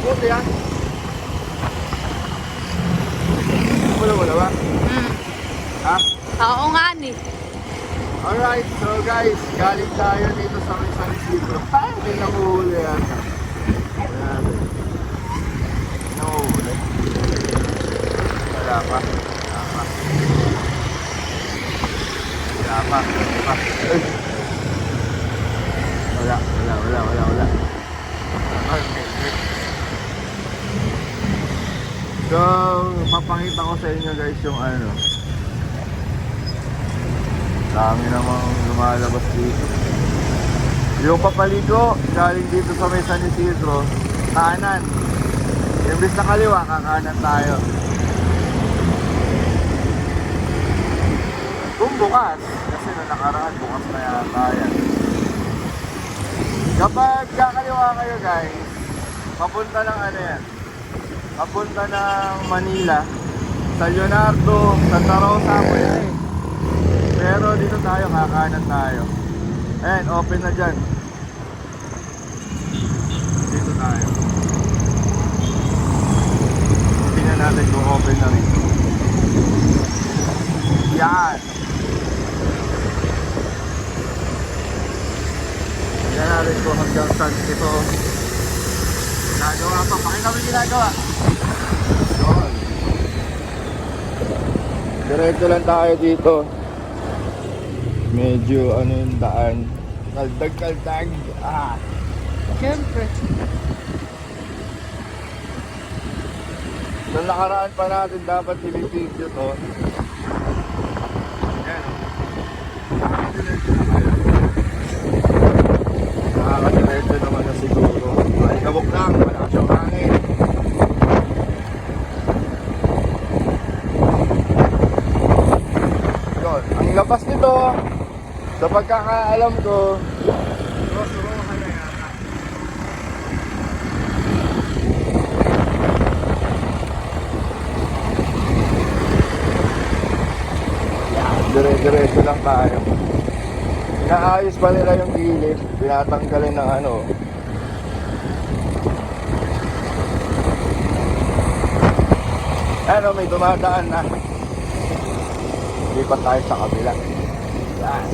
Buti yan. Wala ba? Ha? Oo nga ni. Alright, so guys, galing tayo dito sa may San Isidro. Ay, may nakuhuli yan. Ayan. Nakuhuli. Wala pa. Ay. Wala. Okay. So, papakita ko sa inyo guys yung ano. Dami namang lumalabas dito. Yung papaligo, galing dito sa may San Isidro, kanan. Imbis na kaliwa, kakanan tayo. Kung bukas, kasi nung nakaraan, bukas na yata yan. Kapag kakaliwa kayo guys, papunta ng ano yan, papunta ng Manila, sa Leonardo, Santa Rosa, pwede. Pero dito tayo, kakanan tayo. Ayan, open na dyan. Dito tayo. Tingnan natin kung open na rin. Yan. Tingnan natin kung hanggang saan ito ginagawa pa. Pakita mo yung ginagawa. Yun. Diretso lang tayo dito. Medyo ano yung daan. Kaldag. Siyempre. Sa nakaraan pa natin dapat pinipidyo to. Ayan. Nakakadiretso naman na siguro. Ay, kabok lang. Malakas yung hangin. Yun. Ang labas nito, sa pagkakaalam ko, Rosa na yata. Dire-diretso lang tayo. Inaayos pa nila yung gilid, pinatanggalin ng ano. Ano, may dumadaan na. Lipat tayo sa kabila. Yan.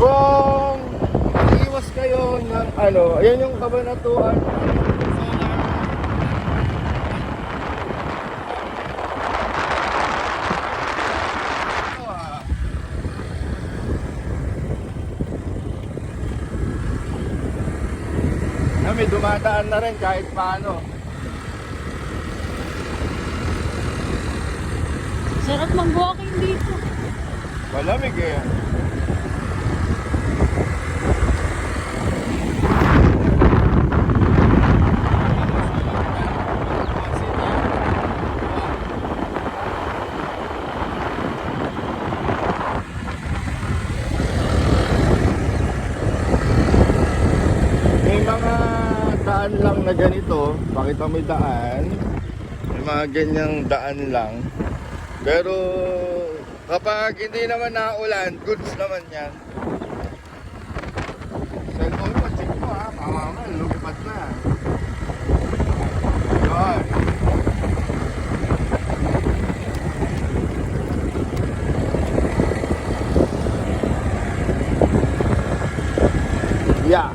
Kung iwas kayo ng ano, ayan yung Kabanatuan. May dumadaan na rin kahit paano. Sarap mag-walking dito. Malamig eh. Lang na ganito, pakita mo yung daan, may mga ganyang daan lang, pero kapag hindi naman naulan, goods naman yan. Cellphone mo, check mo ha, pamaman, lumipat na. Yun. Yeah.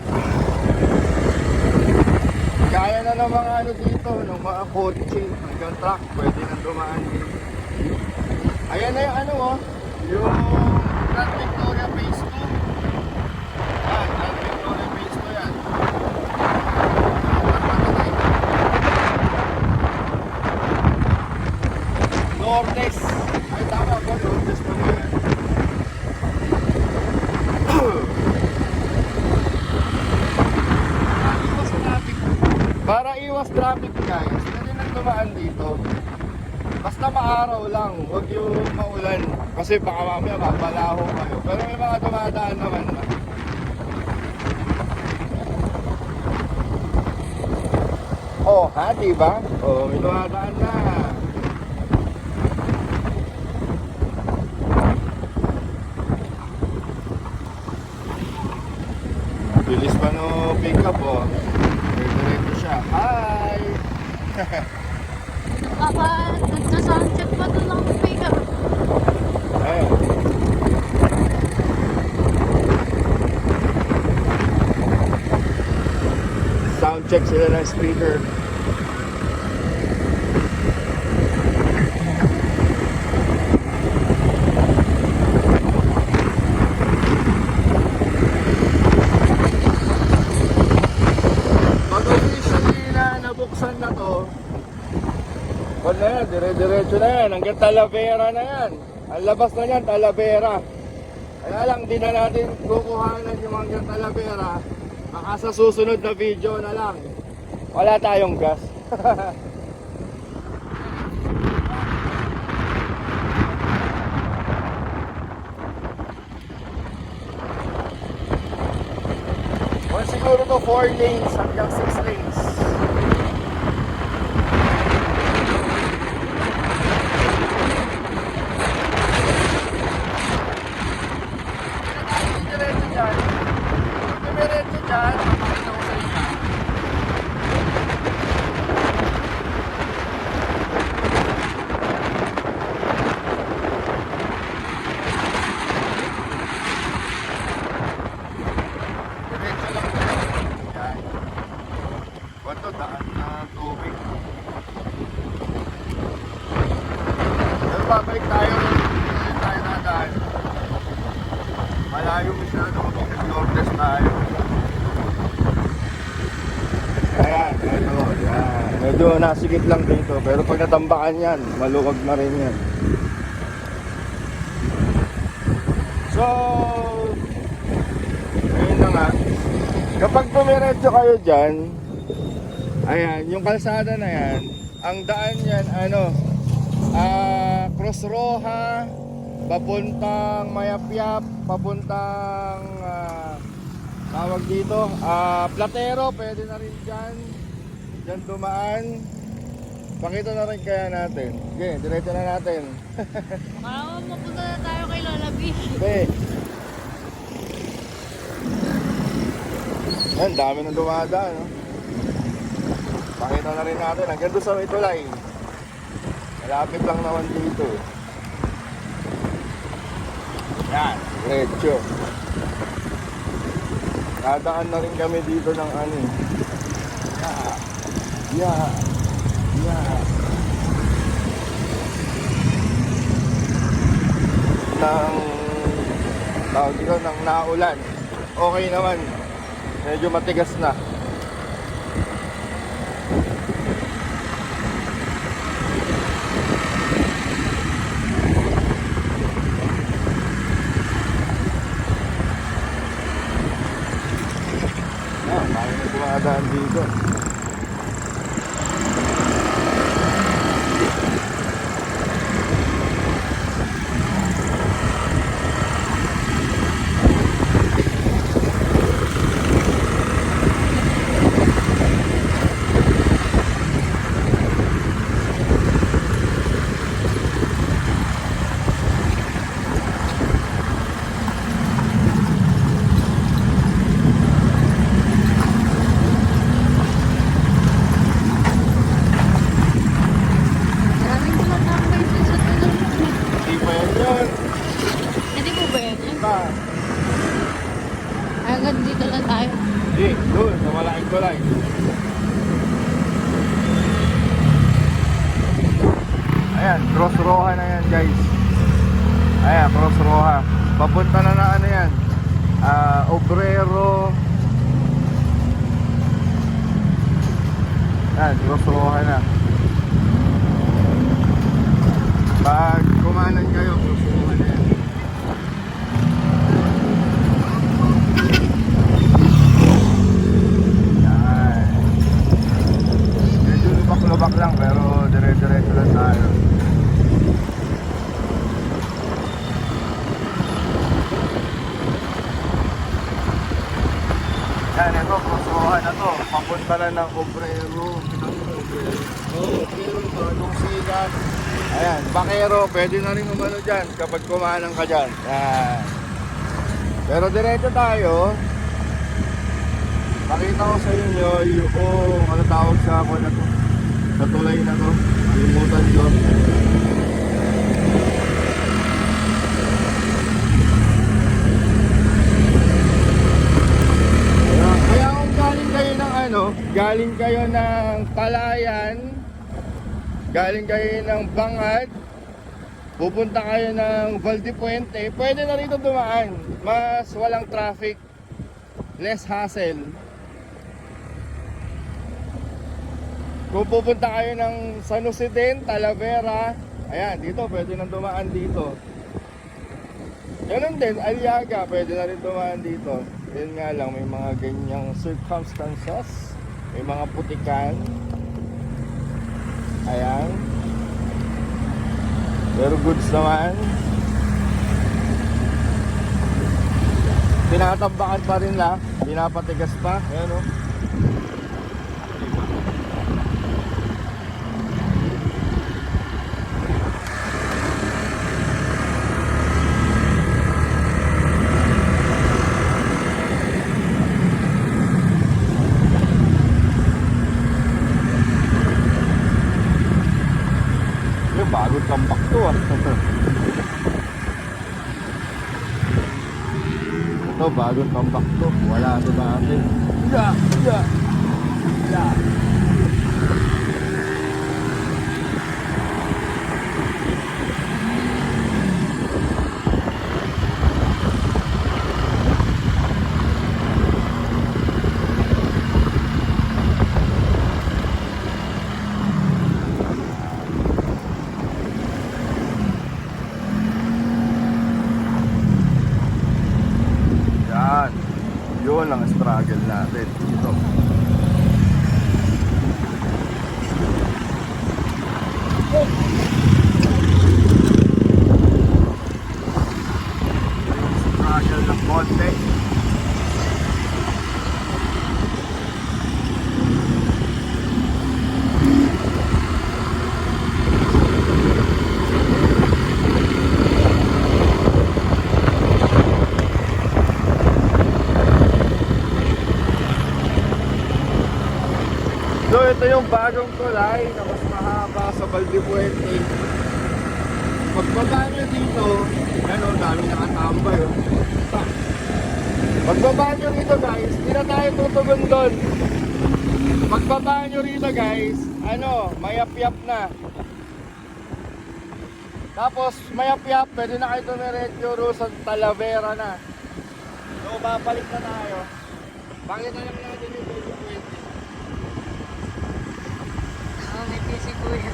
Kaya na ng mga ano dito, ng mga kotse, hanggang truck, pwede nang dumaan dito. Ayan na yung ano oh, yung Grand Victoria Phase 2. Yan, Grand Victoria Phase 2 yan. Lourdes. Ay tama po, Lourdes po yan. Para iwas traffic guys, pwede nang dumaan dito. Basta maaraw lang, huwag yung maulan. Kasi baka mamaya mabalaho kayo. Pero may mga dumadaan naman na. Oh, ha, diba? Oh, may dumadaan na. Hispano pickup oh. Diretso siya. Hi! Baka nagsasoundcheck pa doon ng speaker. Ayun. Sound check sila ng speaker. Pag officially na nabuksan na to, wala na yan, dire-diretso na yan, hanggang Talavera na yan. Ang labas na yan, Talavera. Kaya lang, di na natin kukuhanan yung hanggang Talavera. Baka sa susunod na video na lang. Wala tayong gas. Well, siguro to 4 lanes hanggang 6 lanes. Diretso dyan. Diretso dyan. Papakita ko sa inyo. Diretso lang dyan. Yan. Wato, daan na tubig. Pero babalik tayo. Babalik tayo na daan. Malayo masyado kung nag-northwest tayo. Ayan, ito, yan. Medyo nasikip lang dito, pero pag natambakan yan, maluwag na rin yan. So, ayun na nga. Kapag pumiretso kayo dyan, ayan, yung kalsada na yan, ang daan yan, Cross Roja, papuntang Mayapyap, papuntang tawag dito, Platero, pwede na rin dyan dumaan. Pakita na rin kaya natin. Okay, diretso na natin. Baka mapunta na tayo kay Lola B. Okay. Yan, dami na dumadaan, no? Pakita na rin natin, hanggang doon sa may tulay. Malapit lang naman dito. Yan, diretso. Dadaan na rin kami dito ng ano. Yeah. Tawag dito ng naulan. Okay naman. Medyo matigas na. Tayo na dumadaan dito. Maraming tumatambay dun sa tulong. Hindi pa yan yun. Hindi ko ba yan? Pa. Hanggang dito lang tayo. Hindi, doon sa malaking tulay. Ayan, Cross Roja na yan guys. Ayan, Cross Roja. Papunta na na ano yan, Obrero. Ayan, Cross Roja na. Pag kumanan kayo, Cross Roja na yan. Ayan. Medyo lubak-lubak lang pero dire-diretso lang tayo. Yan, ito, Cross Roja na to. Papunta na ng Obrero. Obrero, Bagong Sikat. Ayan, Bakero, pwede na rin umano dyan kapag kumanang ka dyan. Yan. Pero diretso tayo. Pakita ko sa inyo yung ano tawag sa ako na to. Sa tulay na to. Limutan ko. Kaya kung galing kayo ng ano, galing kayo ng Palayan, galing kayo ng Bangad, pupunta kayo ng Valdepuente, pwede na rito dumaan. Mas walang traffic, less hassle. Kung pupunta kayo ng San Jose din, Talavera, ayan, dito pwede nang dumaan dito. Ganun din, Aliaga, pwede na rin dumaan dito. Yun nga lang, may mga ganyang circumstances, may mga putikan. Ayan. Pero goods naman. Tinatambakan pa rin lang, pinapatigas pa. Ayan o. Bagong tambak to ah. Ito bagong tambak to. Wala ito dati. Ya! Ya! Ya! Yan. Yun ang struggle natin dito. Struggle ng konti. So ito yung bagong tulay na mas mahaba sa Valdepuente. Pagbaba nyo dito, ano, dami nakatambay oh. Pagbaba nyo rito guys, hindi na tayo tutugon doon. Pagbaba nyo rito guys, ano, mayap-yap na. Tapos mayap-yap, pwede na kayo tumiretso sa Talavera na. So babalik na tayo. Pakita lang natin yung Valdepuente. May busy kuya.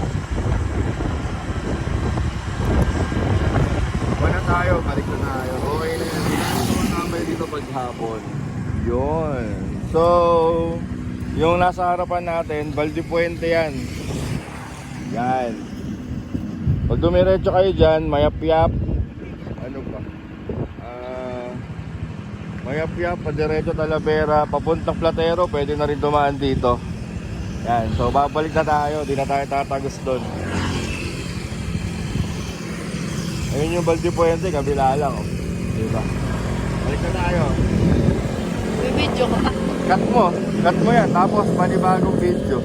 Wala tayo, balik na tayo. Okay na yan. Hindi na tumambay dito paghapon. Yun. So, yung nasa harapan natin, Valdepuente yan. Yan. Pag dumiretso kayo dyan, mayap-yap. Ano ba? Mayap-yap, padiretso Talavera, papuntang Platero, pwede na rin dumaan dito. Yan, so babalik na tayo, di na tayo tatagos doon. Ayun yung Valdepuente, kabila lang oh. Diba? Balik na tayo. May video ka pa. Cut mo yan, tapos panibagong video.